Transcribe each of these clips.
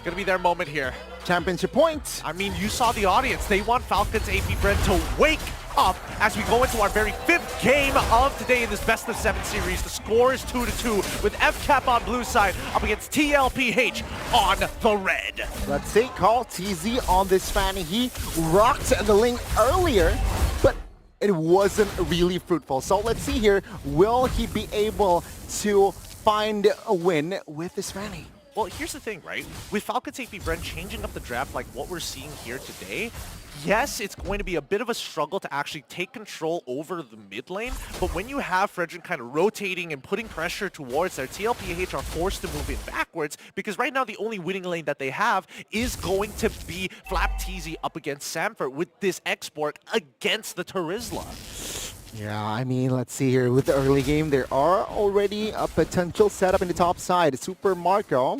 It's gonna be their moment here. Championship point. I mean, you saw the audience. They want Falcons AP BREN to wake up as we go into our very 5th game of today in this best of 7 series. The score is 2-2 with FCAP on blue side up against TLPH on the red. Let's see, Carl TZ on this fan. He rocked the link earlier, but it wasn't really fruitful. So let's see here, will he be able to find a win with this Fanny? Well, here's the thing, right? With Falcons AP BREN changing up the draft like what we're seeing here today, yes, it's going to be a bit of a struggle to actually take control over the mid lane, but when you have Fredrin kind of rotating and putting pressure towards their TLPH are forced to move in backwards because right now the only winning lane that they have is going to be FlapTZ up against Samford with this export against the Terizla. Yeah, I mean, let's see here. With the early game, there are already a potential setup in the top side. Super Marco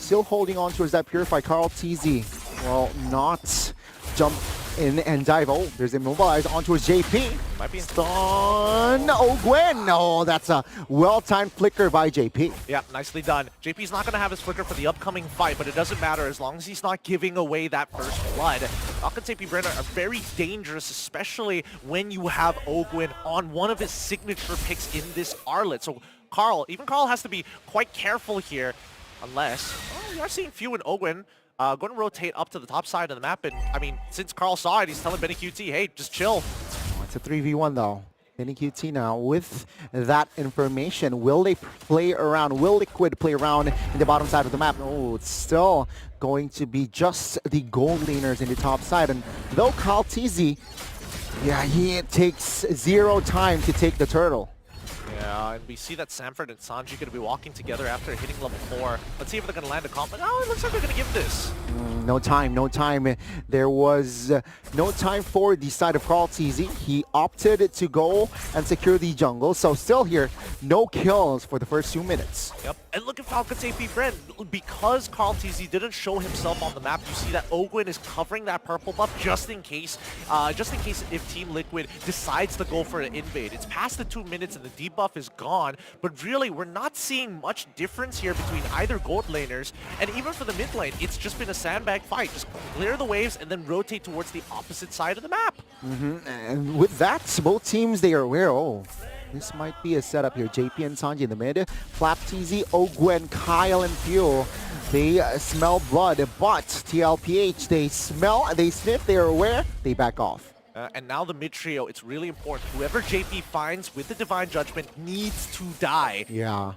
still holding on towards that Purify. Carl TZ will not jump in and dive. Oh, there's Immobilize on towards JP. Might be Stun. Oh, Gwen. No, that's a well-timed flicker by JP. Yeah, nicely done. JP's not going to have his flicker for the upcoming fight, but it doesn't matter as long as he's not giving away that first blood. Falcons AP BREN are very dangerous, especially when you have Ogwin on one of his signature picks in this Arlet. So even Carl has to be quite careful here, unless, we are seeing Few and Ogwin going to rotate up to the top side of the map. And I mean, since Carl saw it, he's telling Benny QT, hey, just chill. Oh, it's a 3v1 though. Benny QT now with that information. Will they play around? Will Liquid play around in the bottom side of the map? Oh, it's still going to be just the gold laners in the top side. And though Carl TZ, yeah, he takes 0 time to take the turtle. Yeah, and we see that Samford and Sanji going to be walking together after hitting level 4. Let's see if they're going to land a comp. Oh, it looks like they're going to give this. No time, no time. There was no time for the side of Carl TZ. He opted to go and secure the jungle. So still here, no kills for the first 2 minutes. Yep, and look at Falcons AP BREN. Because Carl TZ didn't show himself on the map, you see that Ogwin is covering that purple buff just in case if Team Liquid decides to go for an invade. It's past the 2 minutes and the debuff is gone, but really we're not seeing much difference here between either gold laners, and even for the mid lane, it's just been a sandbag fight. Just clear the waves and then rotate towards the opposite side of the map. And with that, both teams, they are aware, oh, this might be a setup here. JP and Sanji in the mid, FlapTZ, Ogwen, Kyle, and Fuel. They smell blood, but TLPH, they smell, they sniff, they are aware, they back off. And now the mid trio, it's really important. Whoever JP finds with the Divine Judgment needs to die. Yeah,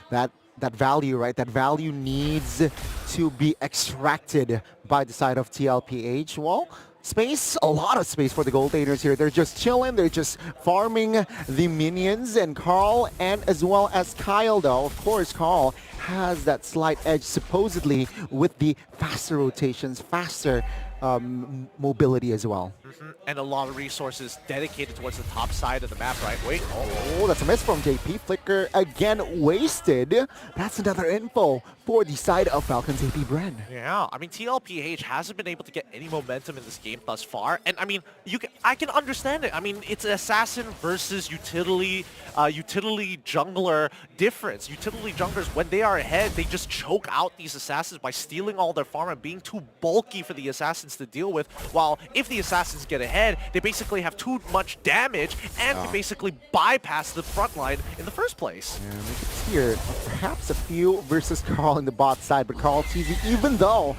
that value, right? That value needs to be extracted by the side of TLPH. Well, space, a lot of space for the gold laners here. They're just chilling, they're just farming the minions, and Carl and as well as Kyle though. Of course, Carl has that slight edge supposedly with the faster rotations, faster mobility as well. And a lot of resources dedicated towards the top side of the map, right? Wait, oh, that's a miss from JP. Flicker again wasted. That's another info for the side of Falcons AP BREN. Yeah, I mean, TLPH hasn't been able to get any momentum in this game thus far, and I mean, I can understand it. I mean, it's assassin versus utility jungler difference. Utility junglers, when they are ahead, they just choke out these assassins by stealing all their farm and being too bulky for the assassins to deal with, while if the assassins get ahead, they basically have too much damage and can basically bypass the front line in the first place. Yeah, we can see here, perhaps a few versus Carl in the bot side, but Carl TZ, even though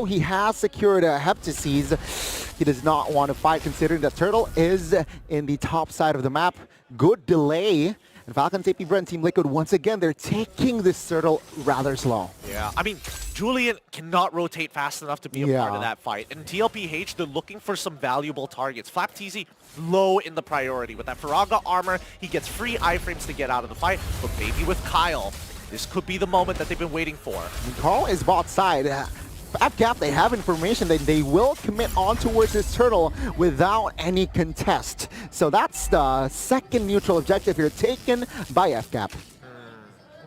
he has secured a Heptases, he does not want to fight considering that Turtle is in the top side of the map. Good delay. And Falcons AP BREN, Team Liquid, once again, they're taking this Turtle rather slow. Yeah, I mean, Julian cannot rotate fast enough to be a part of that fight. And TLPH, they're looking for some valuable targets. FlapTZ, low in the priority. With that Faraga armor, he gets free iframes to get out of the fight. But maybe with Kyle, this could be the moment that they've been waiting for. And Carl is bot side. FCAP, they have information that they will commit on towards this Turtle without any contest. So that's the second neutral objective here taken by FCAP.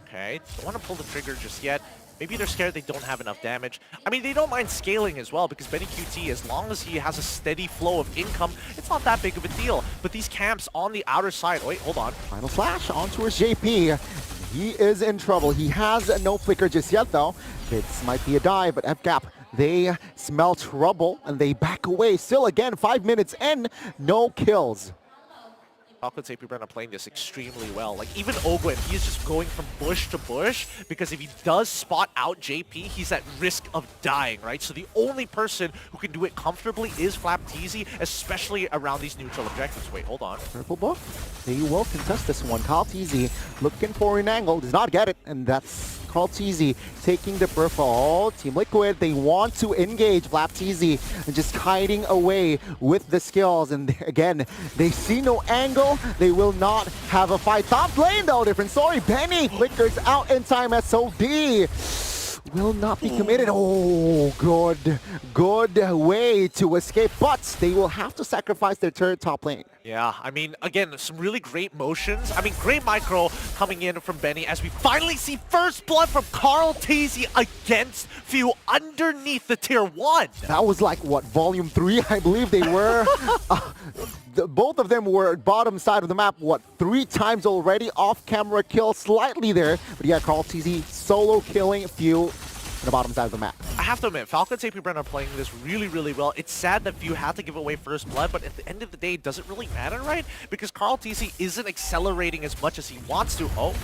Okay, don't want to pull the trigger just yet. Maybe they're scared they don't have enough damage. I mean, they don't mind scaling as well because Benny QT, as long as he has a steady flow of income, it's not that big of a deal. But these camps on the outer side, wait, hold on. Final flash on towards JP. he is in trouble. He has no flicker just yet, though. This might be a dive, but FGAP, they smell trouble and they back away. Still, again, 5 minutes in, no kills. FALCONS AP BREN are playing this extremely well. Like, even Ogwen, he's just going from bush to bush, because if he does spot out JP, he's at risk of dying, right? So the only person who can do it comfortably is FlapTZ, especially around these neutral objectives. Wait, hold on. Purple buff. They will contest this one. FalCons looking for an angle, does not get it, and that's FalCons taking the purple. Team Liquid, they want to engage FlapTZ and just hiding away with the skills. And again, they see no angle. They will not have a fight. Top lane though, different story. Benny flickers out in time. SOD will not be committed. Oh, good way to escape, but they will have to sacrifice their third top lane. Yeah, I mean, again, some really great motions. I mean, great micro coming in from Benny as we finally see first blood from FalCons against Few underneath the tier 1. That was like, what, volume 3, I believe they were. Both of them were bottom side of the map, what, 3 times already. Off-camera kill slightly there. But yeah, FalCons solo killing Few on the bottom side of the map. I have to admit, FALCONS AP BREN are playing this really, really well. It's sad that Few had to give away first blood, but at the end of the day, does it really matter, right? Because FalCons isn't accelerating as much as he wants to. Oh.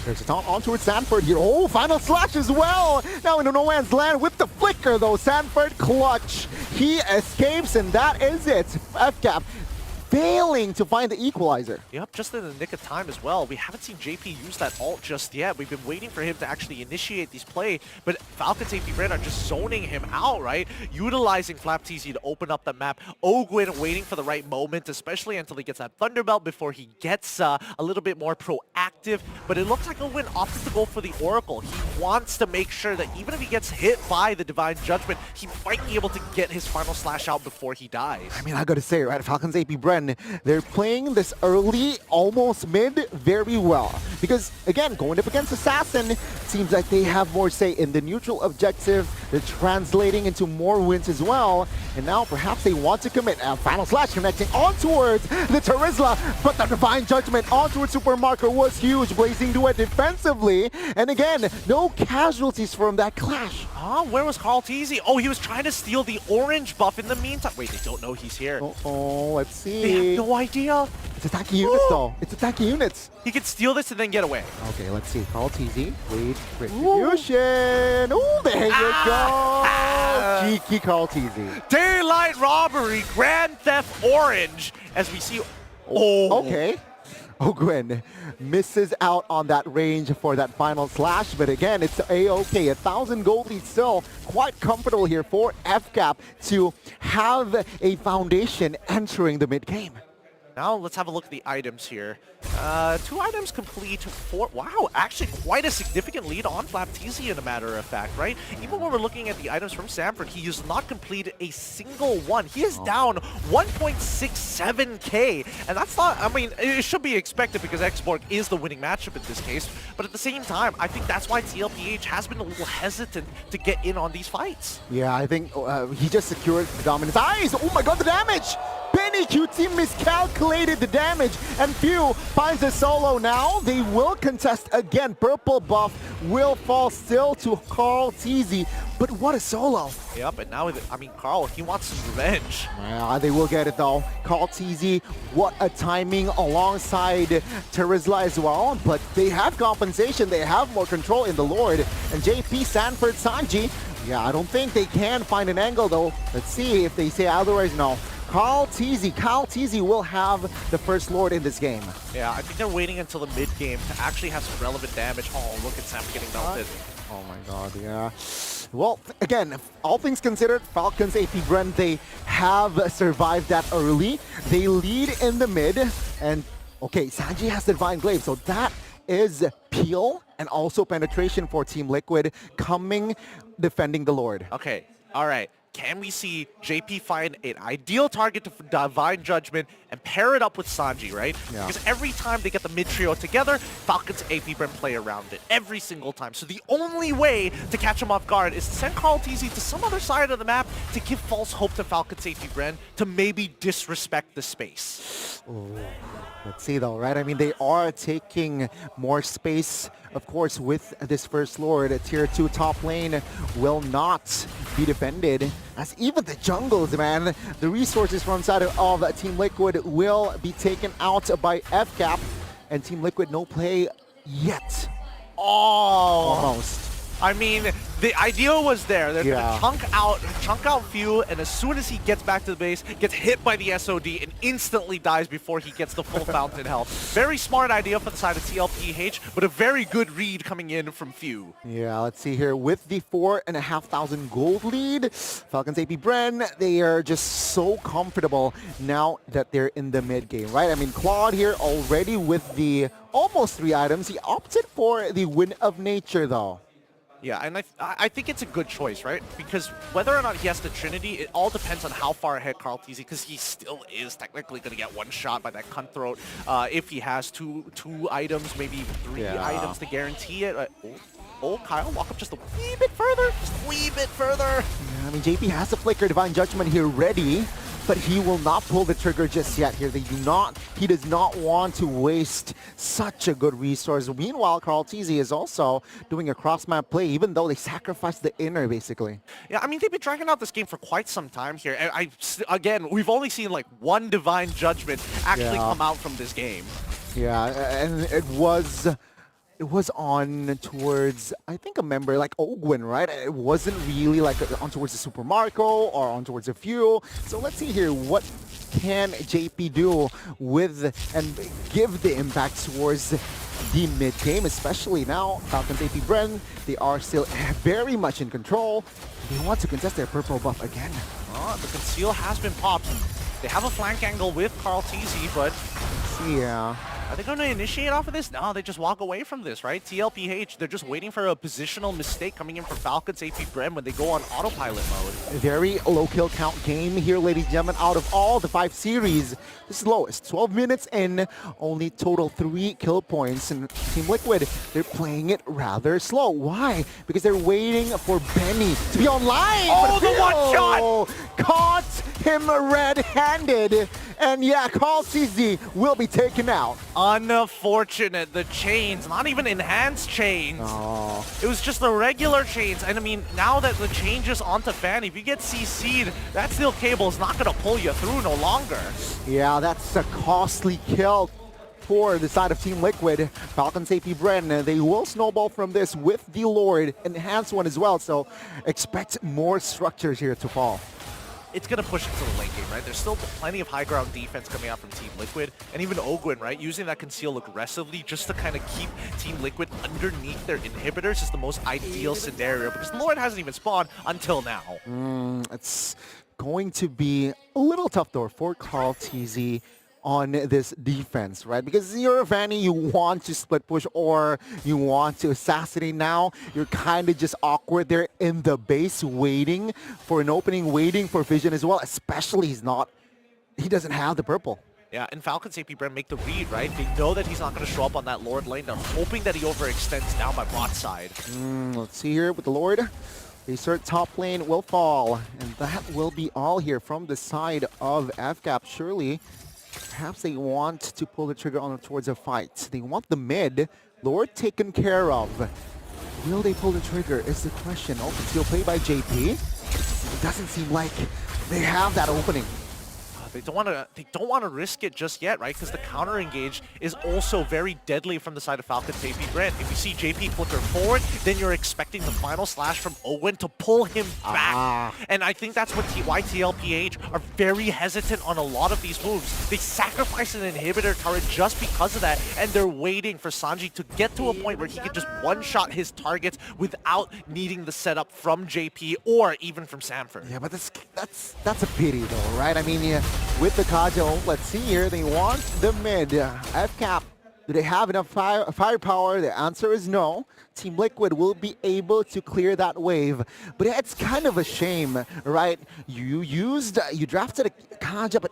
There's a taunt on towards Sanford here. Oh, final slash as well. Now into no man's land with the flicker, though. Sanford clutch. He escapes, and that is it. FGAP failing to find the equalizer. Yep, just in the nick of time as well. We haven't seen JP use that ult just yet. We've been waiting for him to actually initiate these play, but FALCONS AP BREN are just zoning him out, right? Utilizing FlapTZ to open up the map. Ogwen waiting for the right moment, especially until he gets that Thunderbelt before he gets a little bit more proactive. But it looks like Ogwen opted to go for the Oracle. He wants to make sure that even if he gets hit by the Divine Judgment, he might be able to get his final slash out before he dies. I mean, I gotta say, right, FALCONS AP BREN, they're playing this early, almost mid, very well. Because, again, going up against Assassin, seems like they have more say in the neutral objective. They're translating into more wins as well. And now perhaps they want to commit. Final slash connecting on towards the Terizla, but the Divine Judgment on towards Supermarker was huge. Blazing Duet defensively. And again, no casualties from that clash. Huh? Where was FalCons? Oh, he was trying to steal the orange buff in the meantime. Wait, they don't know he's here. Oh, let's see. They have no idea. It's attacking units though. It's attacking units. He could steal this and then get away. Okay, let's see. FalCons. Wait, retribution. Ooh, there you go. Cheeky FalCons. Daylight robbery, Grand Theft Orange, as we see. Oh, okay. Ogwen misses out on that range for that final slash, but again, it's a-okay. 1,000 gold lead still quite comfortable here for FGAP to have a foundation entering the mid-game. Now let's have a look at the items here. 2 items complete, 4. Wow, actually quite a significant lead on FlapTZ in a matter of fact, right? Even when we're looking at the items from Sanford, he has not completed a single one. He is down 1.67k, and that's not, I mean, it should be expected because Xborg is the winning matchup in this case, but at the same time, I think that's why TLPH has been a little hesitant to get in on these fights. Yeah, I think he just secured the dominance. Eyes! Oh my god, the damage! Benny QT miscalculated the damage, and Few finds a solo now. They will contest again. Purple buff will fall still to FalCons, but what a solo. Yep, and now, I mean, Carl, he wants some revenge. Yeah, they will get it though. FalCons, what a timing alongside Terizla as well, but they have compensation. They have more control in the Lord. And JP, Sanford, Sanji, yeah, I don't think they can find an angle though. Let's see if they say otherwise. No. FalCons will have the first Lord in this game. Yeah, I think they're waiting until the mid-game to actually have some relevant damage. Oh, look at Sam getting melted. Oh my god, yeah. Well, again, all things considered, FALCONS AP BREN, they have survived that early. They lead in the mid, and okay, Sanji has the Divine Glaive, so that is peel and also penetration for Team Liquid coming defending the Lord. Okay, all right. Can we see JP find an ideal target to Divine Judgment and pair it up with Sanji, right? Yeah. Because every time they get the mid-trio together, FALCONS AP BREN play around it. Every single time. So the only way to catch them off guard is to send FalCons to some other side of the map to give false hope to FALCONS AP BREN to maybe disrespect the space. Oh, let's see though, right? I mean, they are taking more space, of course, with this first Lord. Tier 2 top lane will not be defended, as even the jungles, man, the resources from side of Team Liquid will be taken out by FCAP, and Team Liquid no play yet. Oh, Almost. I mean, the idea was there. They're Yeah. gonna chunk out Few, and as soon as he gets back to the base, gets hit by the SOD and instantly dies before he gets the full fountain health. Very smart idea for the side of TLPH, but a very good read coming in from Few. Yeah, let's see here. With the 4,500 gold lead, Falcons AP BREN, they are just so comfortable now that they're in the mid game, right? I mean, Claude here already with the almost 3 items. He opted for the Wind of Nature, though. Yeah, and I think it's a good choice, right? Because whether or not he has the Trinity, it all depends on how far ahead Carl TZ, because he still is technically going to get one shot by that Cutthroat if he has two items, maybe 3 items to guarantee it. Kyle, walk up just a wee bit further. Just a wee bit further. Yeah, I mean, JP has the Flicker Divine Judgment here ready, but he will not pull the trigger just yet here. He does not want to waste such a good resource. Meanwhile, Carl TZ is also doing a cross-map play, even though they sacrificed the inner, basically. Yeah, I mean, they've been dragging out this game for quite some time here. And again, we've only seen like one Divine Judgment actually come out from this game. Yeah, and it was on towards, I think, a member like Ogwin, right? It wasn't really like on towards the Super Marco or on towards the Fuel. So let's see here, what can JP do with and give the impact towards the mid game, especially now. Falcons AP BREN, they are still very much in control. They want to contest their purple buff again. The conceal has been popped. They have a flank angle with Carl TZ, but Yeah. are they going to initiate off of this? No, they just walk away from this, right? TLPH, they're just waiting for a positional mistake coming in from Falcons AP BREN when they go on autopilot mode. Very low kill count game here, ladies and gentlemen. Out of all the 5 series, this is lowest. 12 minutes in, only total 3 kill points. And Team Liquid, they're playing it rather slow. Why? Because they're waiting for Benny to be online. Oh, the one shot! Caught him red-handed. And yeah, Carl TZ will be taken out. Unfortunate. The chains, not even enhanced chains. Oh. It was just the regular chains. And I mean, now that the changes onto Fanny, if you get CC'd, that steel cable is not going to pull you through no longer. Yeah, that's a costly kill for the side of Team Liquid. Falcons AP BREN, they will snowball from this with the Lord, enhanced one as well. So expect more structures here to fall. It's going to push into the late game, right? There's still plenty of high ground defense coming out from Team Liquid, and even Ogwin, right? Using that conceal aggressively just to kind of keep Team Liquid underneath their inhibitors is the most ideal scenario, because the Lord hasn't even spawned until now. It's going to be a little tough though for Carl TZ on this defense, right? Because you're a Vanny, you want to split push or you want to assassinate now. You're kind of just awkward there in the base, waiting for an opening, waiting for vision as well, especially he doesn't have the purple. Yeah, and Falcons AP BREN make the read, right? They know that he's not going to show up on that Lord lane. They're hoping that he overextends down by bot side. Let's see here with the Lord. The third top lane will fall, and that will be all here from the side of FCAP. Surely, perhaps they want to pull the trigger on towards a fight. They want the mid. Lord taken care of. Will they pull the trigger is the question. Oh, still played by JP. It doesn't seem like they have that opening. They don't want to risk it just yet, right? Because the counter engage is also very deadly from the side of Falcons AP BREN. If you see JP flicker forward, then you're expecting the final slash from Owen to pull him back. And I think that's why TLPH are very hesitant on a lot of these moves. They sacrifice an inhibitor turret just because of that, and they're waiting for Sanji to get to a point where he can just one-shot his targets without needing the setup from JP or even from Sanford. Yeah, but that's a pity though, right? I mean, yeah, with the Kajo, let's see here, they want the mid. FCAP, do they have enough firepower? The answer is no. Team Liquid will be able to clear that wave. But it's kind of a shame, right? You drafted a Kaja, but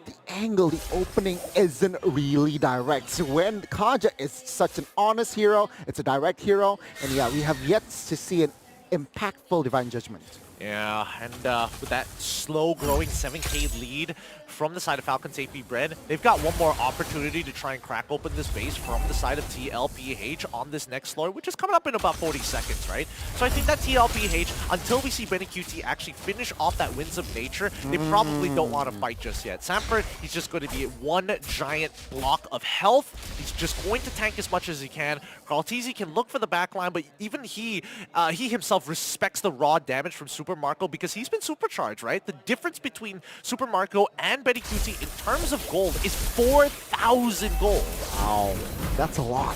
the angle, the opening isn't really direct. So when Kaja is such an honest hero, it's a direct hero, and yeah, we have yet to see an impactful Divine Judgment. Yeah, and with that slow-growing 7K lead from the side of Falcons AP BREN, they've got one more opportunity to try and crack open this base from the side of TLPH on this next floor, which is coming up in about 40 seconds, right? So I think that TLPH, until we see Benny QT actually finish off that Winds of Nature, they probably don't want to fight just yet. Sanford, he's just going to be one giant block of health. He's just going to tank as much as he can. Carlteasy can look for the backline, but even he himself respects the raw damage from Super Marco because he's been supercharged, right? The difference between Super Marco and Betty QT in terms of gold is 4,000 gold. Wow, that's a lot.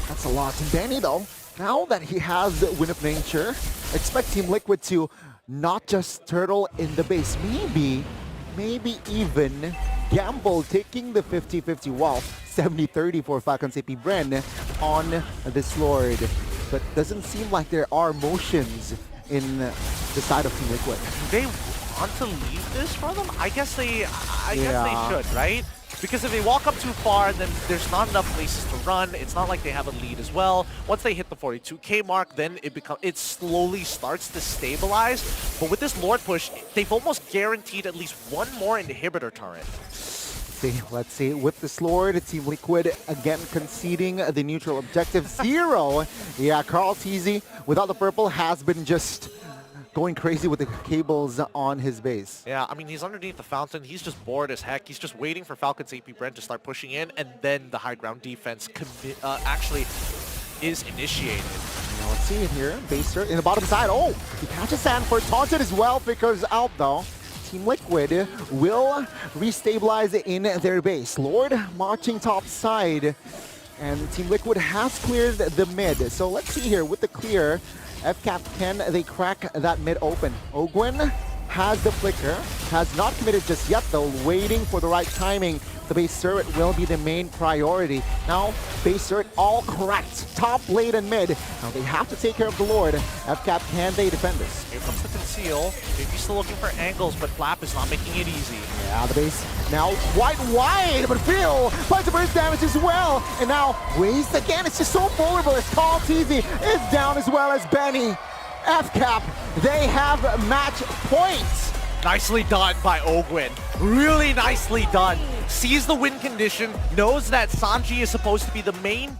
That's a lot. And Benny, though, now that he has the Wind of Nature, expect Team Liquid to not just turtle in the base, maybe even gamble taking the 50-50 wall, 70-30 for Falcons AP BREN on this Lord. But doesn't seem like there are motions in the side of Team Liquid. Do they want to leave this for them? I guess they should, right? Because if they walk up too far, then there's not enough places to run. It's not like they have a lead as well. Once they hit the 42K mark, then it slowly starts to stabilize. But with this Lord push, they've almost guaranteed at least one more inhibitor turret. Let's see, with this Lord, Team Liquid again conceding the neutral objective 0. Yeah, Carlteasy, without the purple, has been just going crazy with the cables on his base. Yeah, I mean, he's underneath the fountain. He's just bored as heck. He's just waiting for Falcons AP BREN to start pushing in, and then the high ground defense actually is initiated. Now let's see it here. Baser in the bottom side. Oh, he catches Sanford, taunted as well, flickers out though. Team Liquid will restabilize in their base. Lord marching top side, and Team Liquid has cleared the mid. So let's see here with the clear. FCAP, can they crack that mid open? Ogwin has the flicker, has not committed just yet though, waiting for the right timing. The base turret will be the main priority. Now, base turret all cracked, top, late, and mid. Now they have to take care of the Lord. FCAP, can they defend this? Here comes the conceal. Maybe still looking for angles, but Flap is not making it easy. Yeah, the base now quite wide, but Phil finds the burst damage as well. And now, waste again, it's just so vulnerable as Carlteasy is down as well as Benny. FCAP, they have match points. Nicely done by Ogwin. Really nicely done. Sees the win condition, knows that Sanji is supposed to be the main